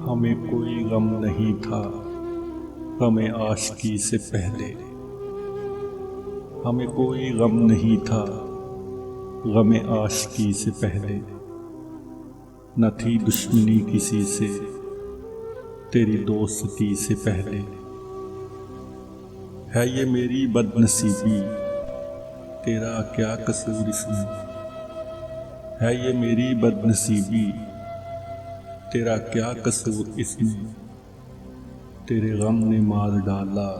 हमें कोई गम नहीं था गमे आशिकी से पहले। हमें कोई गम नहीं था गमे आशिकी से पहले। न थी दुश्मनी किसी से तेरी दोस्ती से पहले। है ये मेरी बदनसीबी तेरा क्या कसूर इसमें। है ये मेरी बदनसीबी तेरा क्या कसूर इसमें। तेरे गम ने मार डाला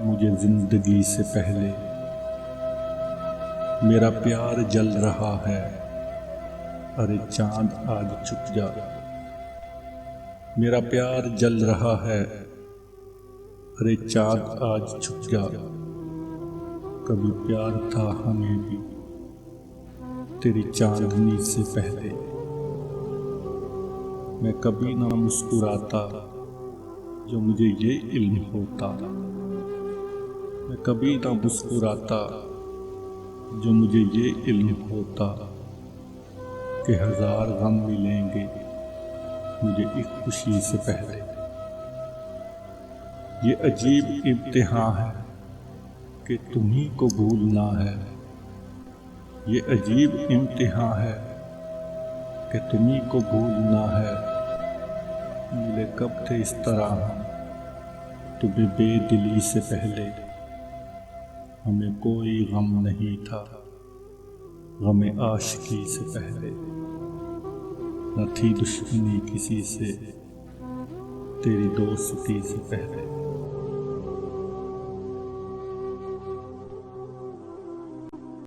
मुझे जिंदगी से पहले। मेरा प्यार जल रहा है अरे चांद आज छुप जा। मेरा प्यार जल रहा है अरे चांद आज छुप जा। कभी प्यार था हमें भी तेरी चांदनी से पहले। मैं कभी ना मुस्कुराता जो मुझे ये इल्म होता। मैं कभी ना मुस्कुराता जो मुझे ये इल्म होता कि 1000 गम मिलेंगे मुझे एक खुशी से पहले। ये अजीब इम्तिहान है कि तुम्ही को भूलना है। ये अजीब इम्तिहान है कि तुम्ही को भूलना है। मिले कब थे इस तरह हम तुम्हें बेदिली से पहले। हमें कोई गम नहीं था गमे आशिकी से पहले। न थी दुश्मनी किसी से तेरी दोस्ती से पहले।